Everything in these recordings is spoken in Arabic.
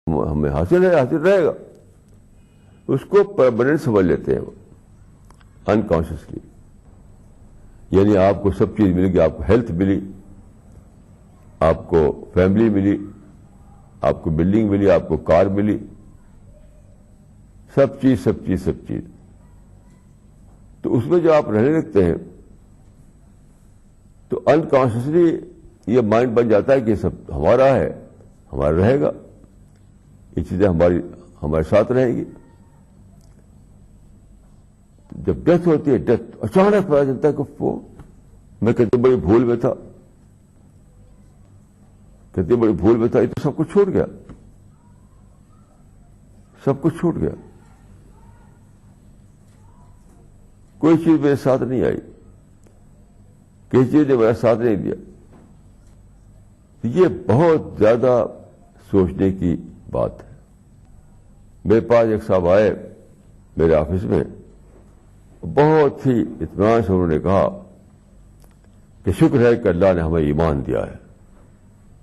ہمیں حاصل ہے، حاصل رہے گا، اس کو پرماننٹ سمجھ لیتے ہیں وہ انکانشیسلی. یعنی آپ کو سب چیز ملے گی، آپ کو ہیلتھ ملی، آپ کو فیملی ملی، آپ کو بلڈنگ ملی، آپ کو کار ملی، سب چیز سب چیز سب چیز. تو اس میں جو آپ رہنے لگتے ہیں تو انکانشیسلی یہ مائنڈ بن جاتا ہے کہ یہ سب ہمارا ہے، ہمارا رہے گا، یہ چیزیں ہمارے ساتھ رہیں گی. جب ڈیتھ ہوتی ہے، ڈیتھ اچانک پتا چلتا ہے کہ وہ میں کتنی بڑی بھول میں تھا، کتنی بڑی بھول میں تھا، یہ تو سب کچھ چھوٹ گیا، سب کچھ چھوٹ گیا، کوئی چیز میرے ساتھ نہیں آئی، کسی چیز نے میرا ساتھ نہیں دیا. یہ بہت زیادہ سوچنے کی بات ہے. میرے پاس ایک صاحب آئے میرے آفس میں، بہت ہی اطمینان سے انہوں نے کہا کہ شکر ہے کہ اللہ نے ہمیں ایمان دیا ہے،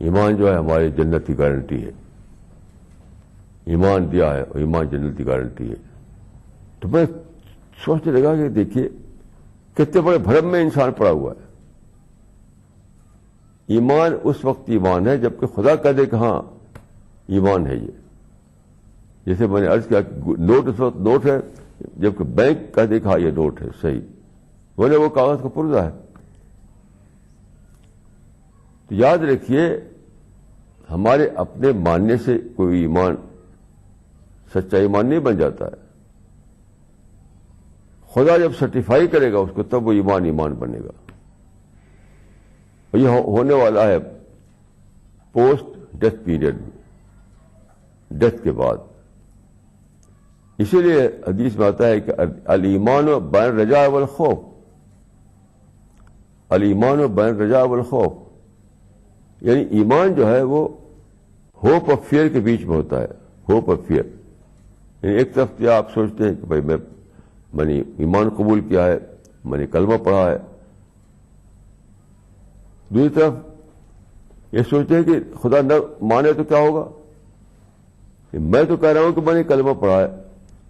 ایمان جو ہے ہماری جنت کی گارنٹی ہے، ایمان دیا ہے اور ایمان جنت کی گارنٹی ہے. تو میں سوچنے لگا کہ دیکھیے کتنے بڑے بھرم میں انسان پڑا ہوا ہے. ایمان اس وقت ایمان ہے جبکہ خدا کہہ دے کہ ہاں ایمان ہے. یہ جیسے میں نے عرض کیا کہ نوٹ اس وقت نوٹ ہے جبکہ بینک کہہ دے کہ ہاں یہ نوٹ ہے، صحیح، بولے وہ کاغذ کا پرزہ ہے. تو یاد رکھیے ہمارے اپنے ماننے سے کوئی ایمان سچا ایمان نہیں بن جاتا ہے. خدا جب سرٹیفائی کرے گا اس کو تب وہ ایمان بنے گا. اور یہ ہونے والا ہے پوسٹ ڈیتھ پیریڈ میں، ڈیتھ کے بعد. اسی لیے حدیث میں آتا ہے کہ الایمان بین الرجاء والخوف، الایمان بین الرجاء والخوف، یعنی ایمان جو ہے وہ ہوپ اور فیئر کے بیچ میں ہوتا ہے. ہوپ اور فیئر، یعنی ایک طرف سے آپ سوچتے ہیں کہ بھائی میں نے ایمان قبول کیا ہے، میں نے کلمہ پڑھا ہے، دوسری طرف یہ سوچتے ہیں کہ خدا نہ مانے تو کیا ہوگا. میں تو کہہ رہا ہوں کہ میں نے کلمہ پڑھا ہے،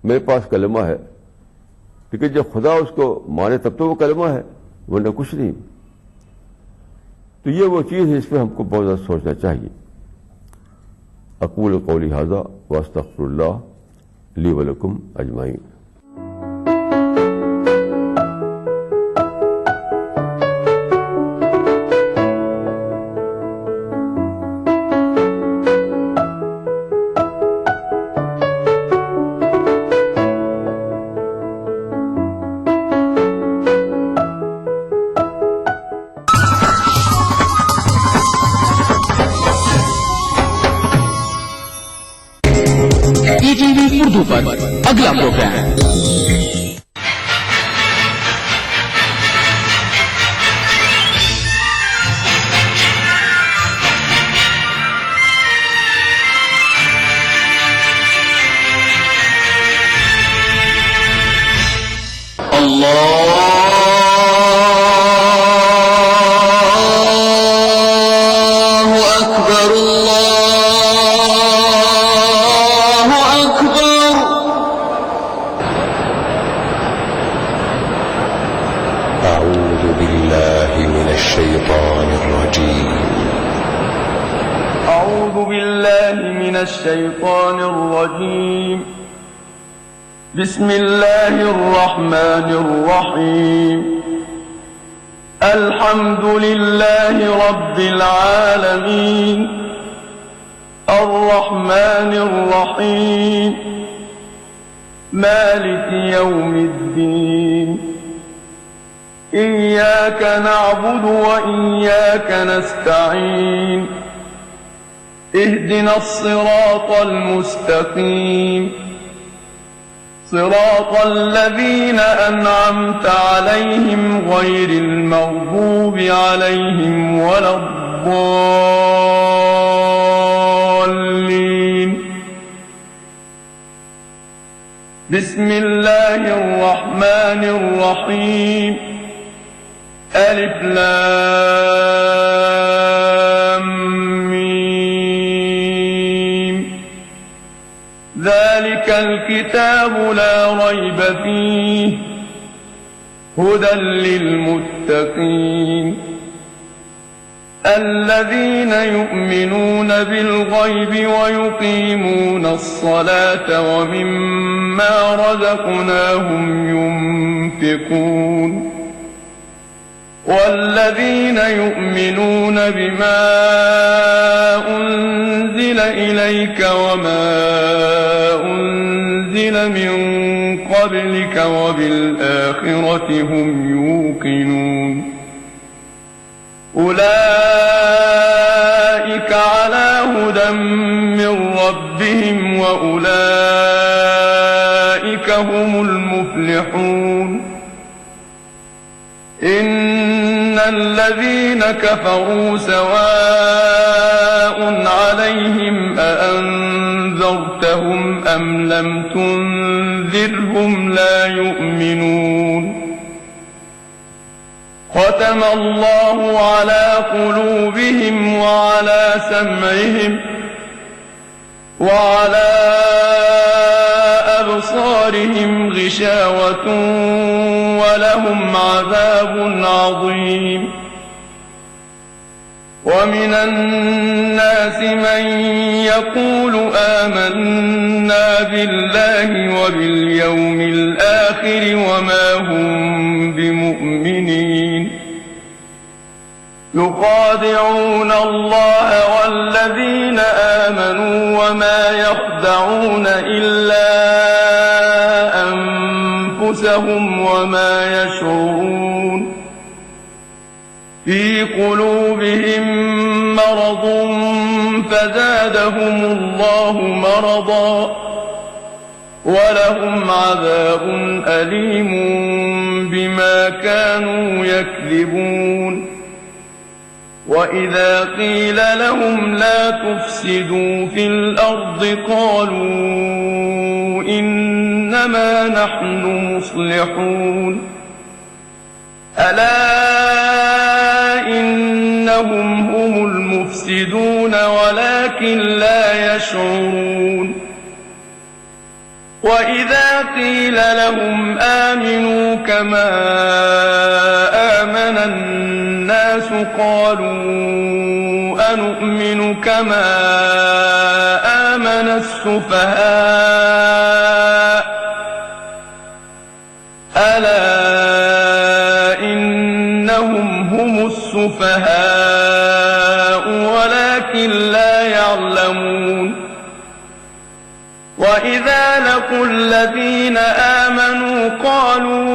میرے پاس کلمہ ہے، لیکن جب خدا اس کو مانے تب تو وہ کلمہ ہے، ورنہ کچھ نہیں. تو یہ وہ چیز ہے، اس پہ ہم کو بہت زیادہ سوچنا چاہیے. اقول قولی ھذا واستغفر اللہ لی ولکم اجمعین. اردو پر اگلا پروگرام الشيطان الرجيم. بسم الله الرحمن الرحيم. الحمد لله رب العالمين الرحمن الرحيم مالك يوم الدين. إياك نعبد وإياك نستعين. اهدنا الصراط المستقيم صراط الذين أنعمت عليهم غير المغضوب عليهم ولا الضالين. بسم الله الرحمن الرحيم. ألف لام ذلك الكتاب لا ريب فيه هدى للمتقين الذين يؤمنون بالغيب ويقيمون الصلاة ومما رزقناهم ينفقون والذين يؤمنون بما أنزل إليك وما أنزل من قبلك وبالآخرة هم يوقنون أولئك على هدى من ربهم وأولئك هم المفلحون إن الذين كفروا سواء عليهم أأنذرتهم أم لم تنذرهم لا يؤمنون ختم الله على قلوبهم وعلى سمعهم وعلى أبصارهم غشاوة ولهم عذاب عظيم ومن الناس من يقول آمنا بالله وباليوم الآخر وما هم بمؤمنين يخادعون الله والذين آمنوا وما يخدعون إلا أنفسهم وما يشعرون في قلوبهم مرض فزادهم الله مرضا ولهم عذاب أليم بما كانوا يكذبون وإذا قيل لهم لا تفسدوا في الأرض قالوا إنما نحن مصلحون ألا إنهم هم المفسدون ولكن لا يشعرون وإذا قيل لهم آمنوا كما آمن الناس قالوا أنؤمن كما آمن السفهاء ألا إنهم هم السفهاء ولكن لا يعلمون وإذا لقوا الذين آمنوا قالوا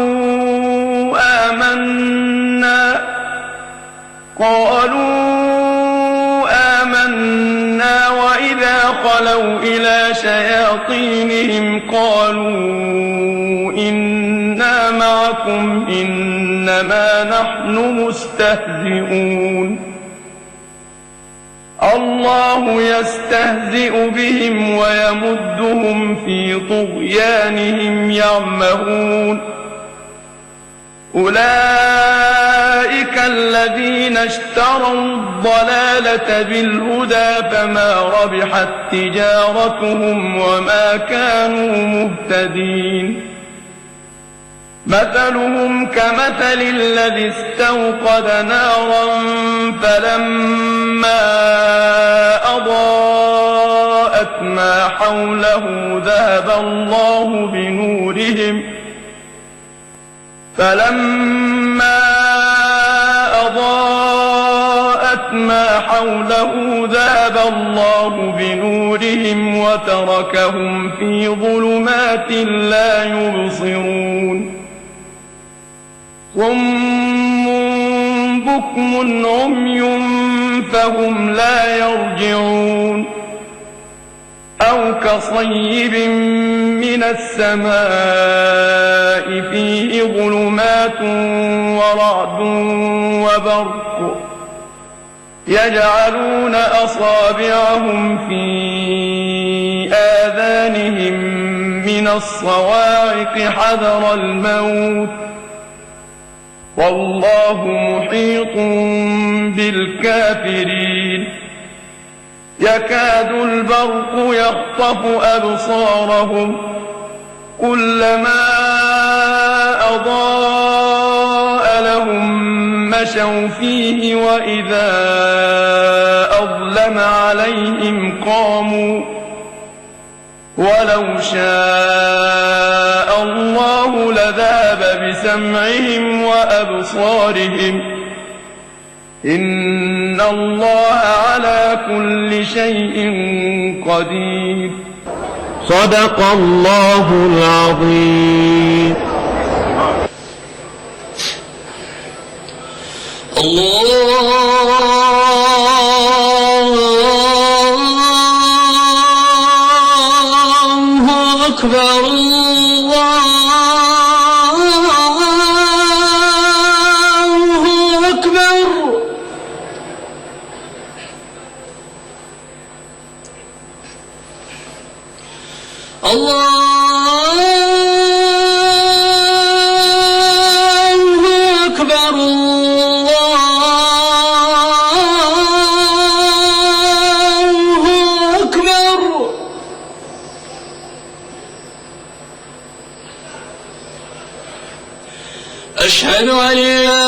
آمنا وإذا خلوا إلى شياطينهم قالوا إنا معكم إنما نحن مستهزئون الله يستهزئ بهم ويمدهم في طغيانهم يعمهون أولئك الذين اشتروا الضلالة بالهدى فما ربحت تجارتهم وما كانوا مهتدين مثلهم كمثل الذي استوقد نارا فلما أضاءت ما حوله ذهب الله بنورهم وتركهم في ظلمات لا يبصرون صم بكم عمي فهم لا يرجعون أو كصيب من السماء فيه ظلمات ورعد وبرق يجعلون أصابعهم في آذانهم من الصواعق حذر الموت والله محيط بالكافرين يكاد البرق يخطف أبصارهم كلما أضاء لهم مشوا فيه وإذا أظلم عليهم قاموا ولو شاء الله لذهب بسمعهم وأبصارهم إن الله على كل شيء قدير. صدق الله العظيم. الله أكبر الله أكبر. الله أكبر الله أكبر. أشهد أن لا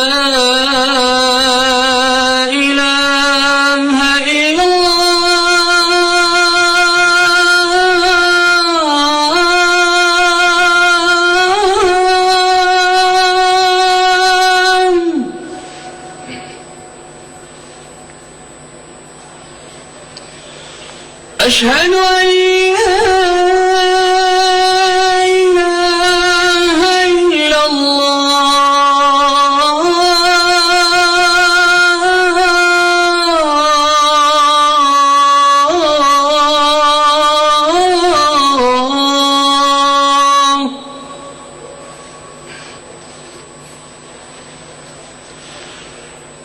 إله إلا الله. أشهد أن لا إله إلا الله.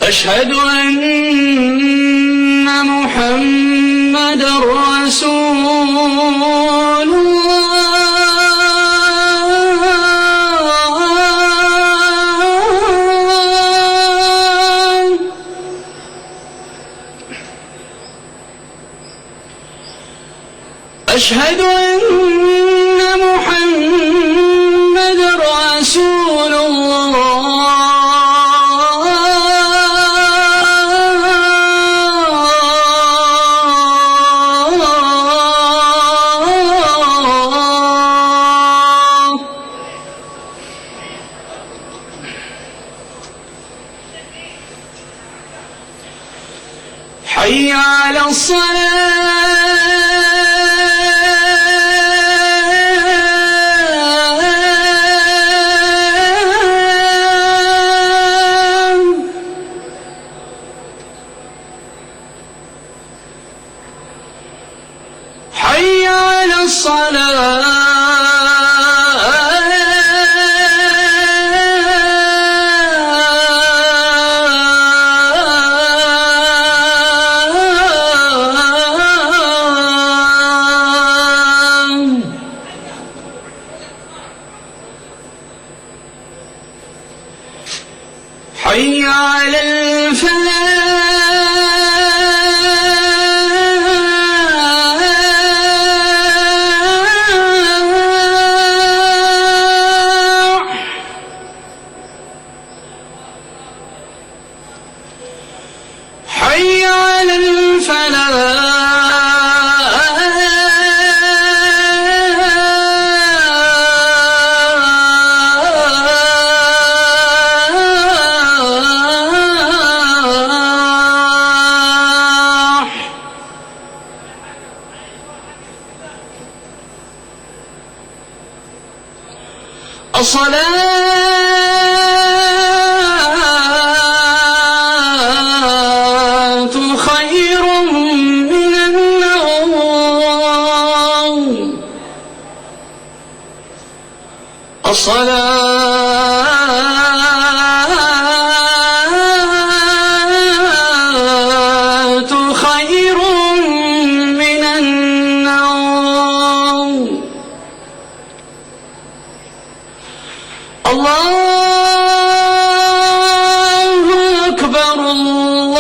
أشهد أن محمدًا رسول الله. أشهد أن محمدًا رسول الله. حي على الصلاة. حي على الصلاة. حي على الفلاح. حي على الفلاح. الصلاة خير من النوم. الصلاة خير من النوم. الله أكبر الله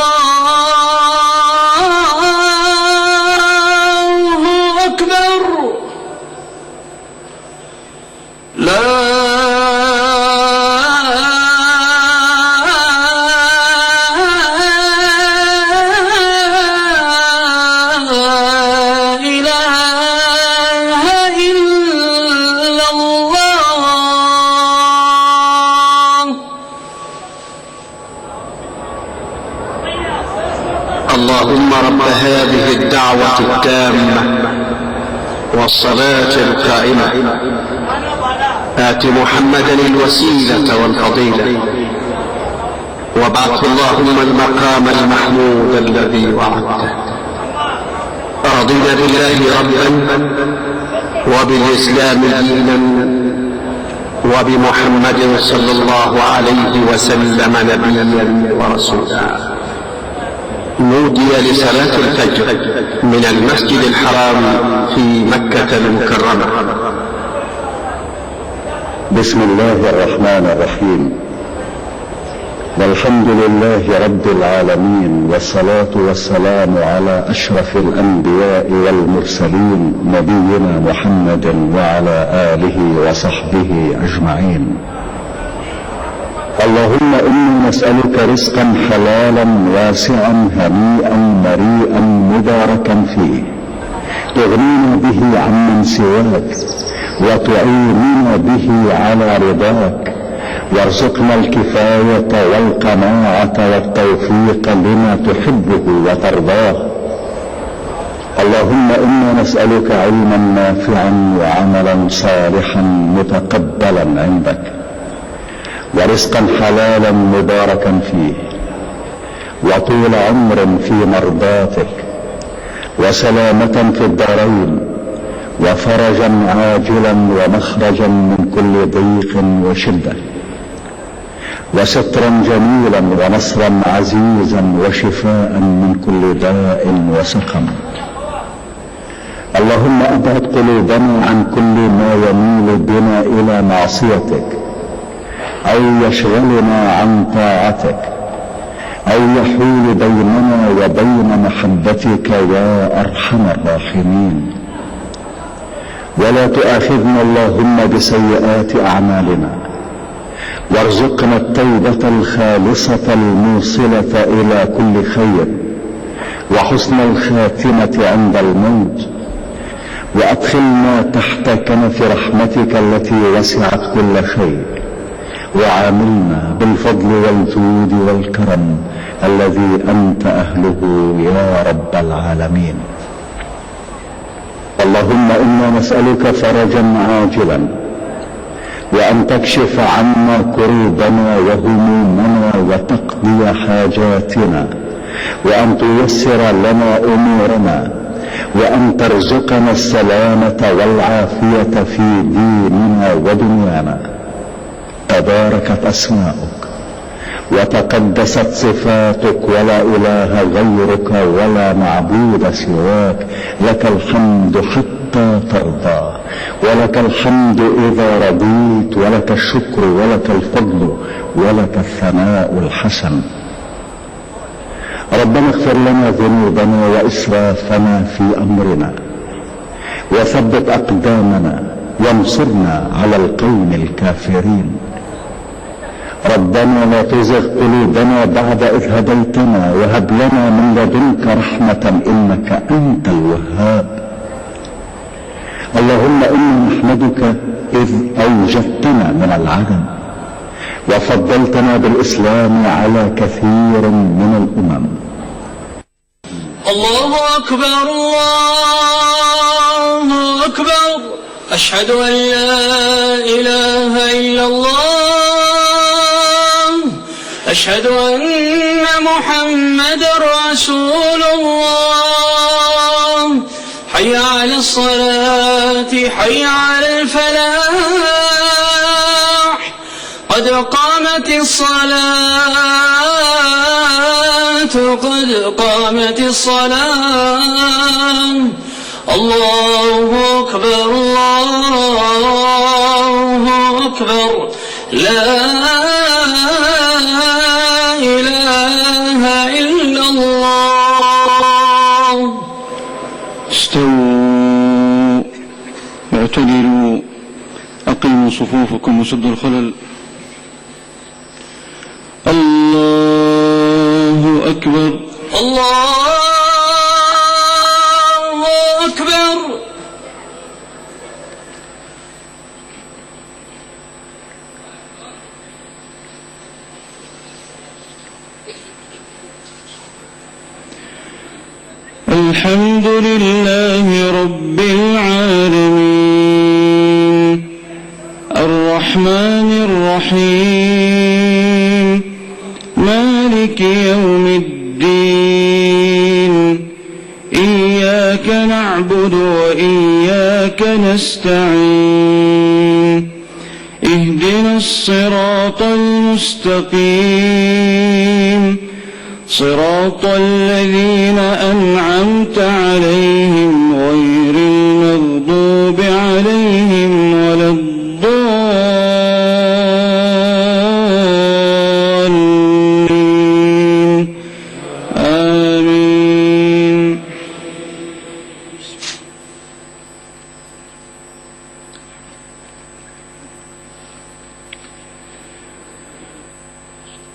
الدعوة التامة والصلاة القائمة آت محمدا الوسيلة والفضيلة وابعثه اللهم المقام المحمود الذي وعدته. رضينا بالله ربا وبالإسلام دينا وبمحمد صلى الله عليه وسلم نبيا ورسولا. نودي لصلاة الفجر من المسجد الحرام في مكة المكرمة. بسم الله الرحمن الرحيم، والحمد لله رب العالمين، والصلاة والسلام على أشرف الأنبياء والمرسلين نبينا محمد وعلى آله وصحبه أجمعين. اللهم إنا نسألك رزقا حلالا واسعا هنيئا مريئا مباركا فيه، تغنينا به عمن سواك وتعيننا به على رضاك، وارزقنا الكفاية والقناعة والتوفيق لما تحبه وترضاه. اللهم إنا نسألك علما نافعا وعملا صالحا متقبلا عندك، ورزقا حلالا مباركا فيه، وطول عمر في مرضاتك، وسلامة في الدارين، وفرجا عاجلا ومخرجا من كل ضيق وشدة، وسترا جميلا ونصرا عزيزا وشفاء من كل داء وسقم. اللهم أبعد قلوبنا عن كل ما يميل بنا إلى معصيتك أو يشغلنا عن طاعتك أو يحول بيننا وبين محبتك يا أرحم الراحمين. ولا تؤاخذنا اللهم بسيئات أعمالنا، وارزقنا التوبة الخالصة الموصلة إلى كل خير، وحسن الخاتمة عند الموت، وأدخلنا تحت كنف رحمتك التي وسعت كل خير، وعاملنا بالفضل والجود والكرم الذي أنت أهله يا رب العالمين. اللهم إنا نسألك فرجا عاجلا، وأن تكشف عنا كروبنا وهمومنا وتقضي حاجاتنا، وأن تيسر لنا أمورنا، وأن ترزقنا السلامة والعافية في ديننا ودنيانا. تباركت أسماؤك وتقدست صفاتك، ولا إله غيرك ولا معبود سواك. لك الحمد حتى ترضى، ولك الحمد إذا رضيت، ولك الشكر ولك الفضل ولك الثناء الحسن. ربنا اغفر لنا ذنوبنا وإسرافنا في أمرنا، وثبت أقدامنا، وانصرنا على القوم الكافرين. ربنا لا تزغ قلوبنا بعد إذ هديتنا، وهب لنا من لدنك رحمة إنك أنت الوهاب. اللهم إنا نحمدك إذ أوجدتنا من العدم، وفضلتنا بالإسلام على كثير من الأمم. الله أكبر الله أكبر، أشهد أن لا إله إلا الله، أشهد أن محمد رسول الله. حي على الصلاة، حي على الفلاح، قد قامت الصلاة، قد قامت الصلاة. الله أكبر الله أكبر، لا إله إلا الله. استووا واعتدلوا، أقيموا صفوفكم وسدوا الخلل. الله أكبر الله أكبر. الحمد لله رب العالمين الرحمن الرحيم مالك يوم الدين إياك نعبد وإياك نستعين اهدنا الصراط المستقيم صراط الذين أنعمت عليهم غير المغضوب عليهم ولا الضالين آمين.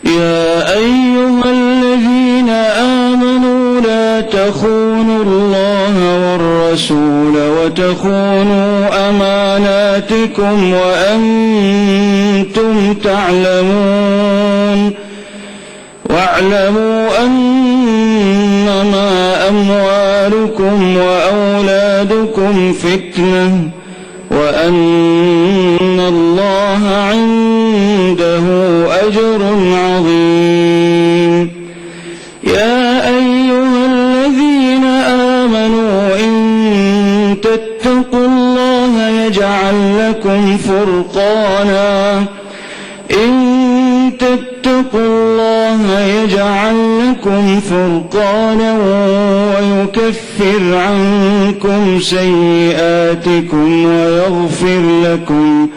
يا أيها الذين آمنوا لا تخونوا الله والرسول وتخونوا أماناتكم وأنتم تعلمون واعلموا أنما أموالكم وأولادكم فتنة وأن الله عنده أجر عظيم. يا أيها الذين آمنوا إن تتقوا الله يجعل لكم فرقانا ويكفر عنكم سيئاتكم ويغفر لكم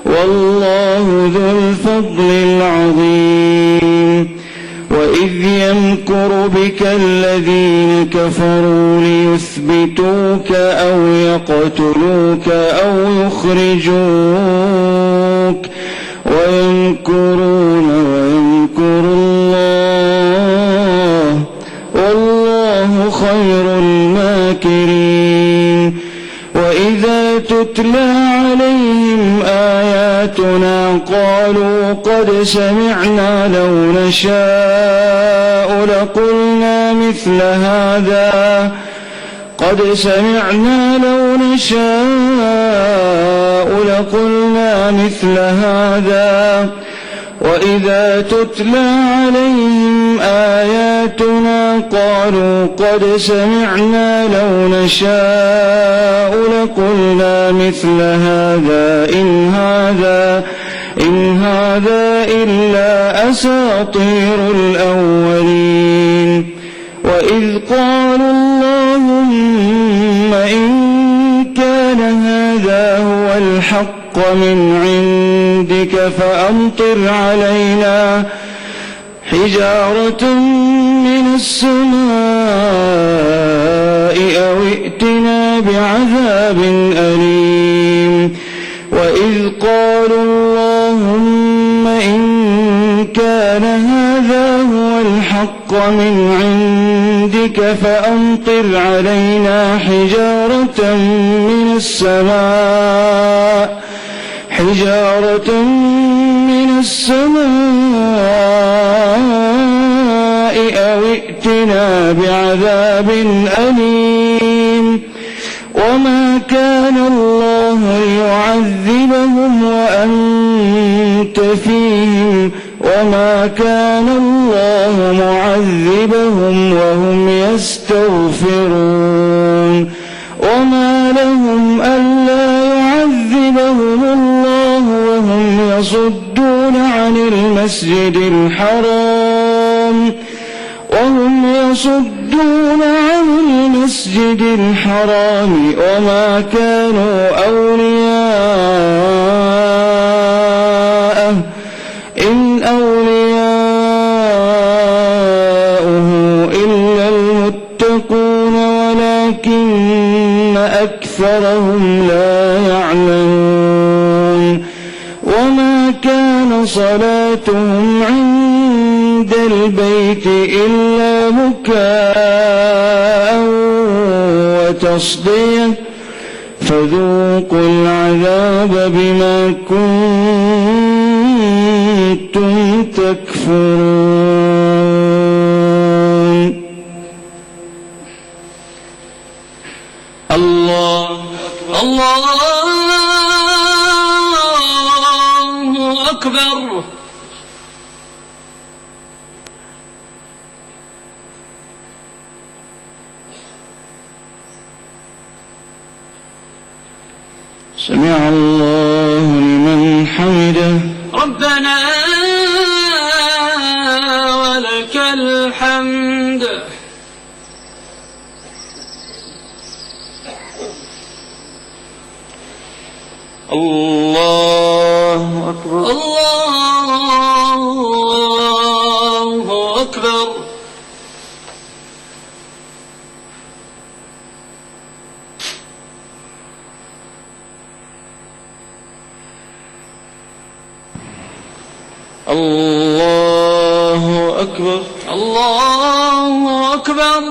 والله ذو الفضل العظيم. وإذ يمكر بك الذين كفروا ليثبتوك أو يقتلوك أو يخرجوك ويمكرون ويمكر الله والله خير الماكرين. وإذا تتلى عليهم آياتنا قالوا قد سمعنا لو نشاء لقلنا مثل هذا وإذا تتلى عليهم آياتنا قالوا قد سمعنا لو نشاء لقلنا مثل هذا إن هذا إلا أساطير الأولين. وإذ قالوا اللهم إن كان هذا هو الحق من عندك فأمطر علينا حجارة من السماء أو ائتنا بعذاب أليم. وإذ قالوا اللهم إن كان هذا هو الحق من عندك فأمطر علينا حجارة من السماء أو ائتنا بعذاب أليم. وما كان الله ليعذبهم وأنت فيهم وما كان الله معذبهم وهم يستغفرون. وما لهم ألا يعذبهم الله وهم يصدون عن المسجد الحرام وما كانوا أولياءه إن أولياؤه إلا المتقون ولكن أكثرهم لا يعلمون. وما كان صلاتهم عند البيت إلا بكاء وتصدية فذوقوا العذاب بما كنتم تكفرون. الله أكبر. سمع الله لمن حمده. ربنا ولك الحمد. الله أكبر. الله أكبر. الله أكبر. الله أكبر.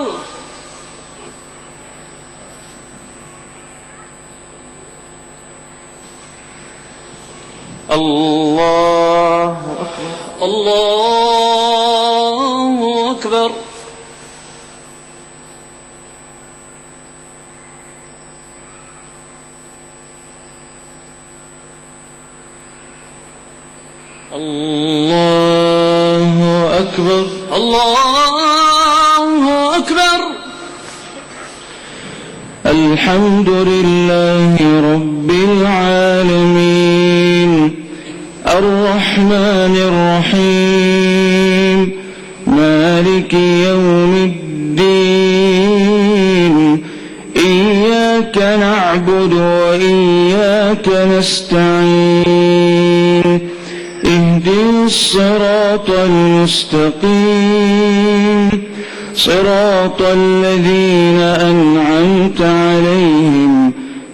الله أكبر. الله أكبر. الله أكبر. الله أكبر. الحمد لله رب العالمين الرحمن الرحيم مالك يوم الدين إياك نعبد وإياك نستعين اهدنا الصراط المستقيم صراط الذين أنعمت عليهم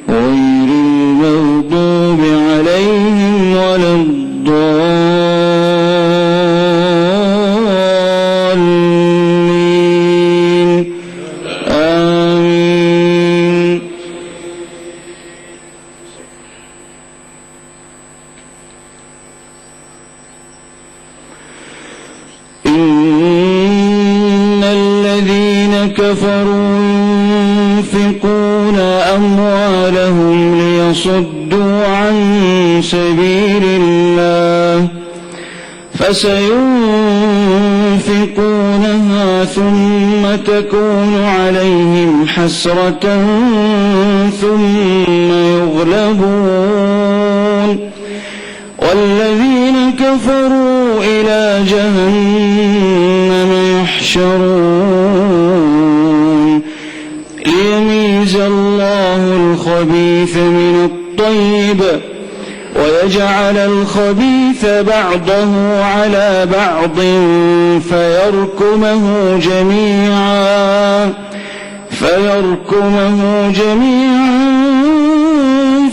غير المغضوب عليهم ولا الضالين آمين. إن الذين كفروا ينفقون أموالهم ليصدوا عن سبيل الله فسينفقونها ثم تكون عليهم حسرة ثم يغلبون والذين كفروا إلى جهنم يحشرون ليميز الله الخبيث من الطيب ويجعل الخبيث بعضه على بعض فيركمه جميعا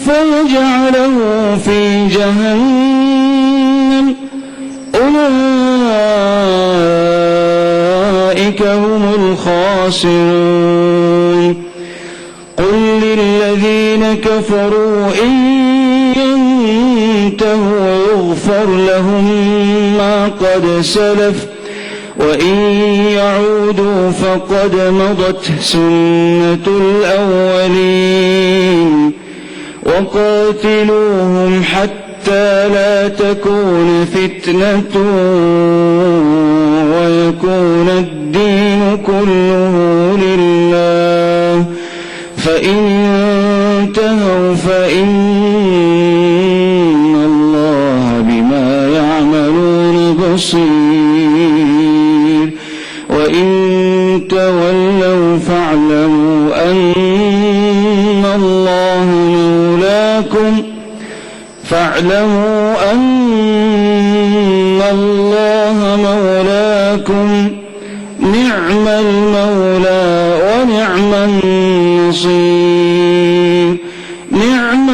فيجعله في جهنم أولئك هم الخاسرون. قل للذين كفروا إن ينتهوا يغفر لهم ما قد سلف وإن يعودوا فقد مضت سنة الأولين وقاتلوهم حتى لا تكون فتنة ويكون الدين كله لله فإن انتهوا فإن الله بما يعملون بصير وإن تولوا فاعلموا أن الله مولاكم نعم المولى ونعم النصير نعم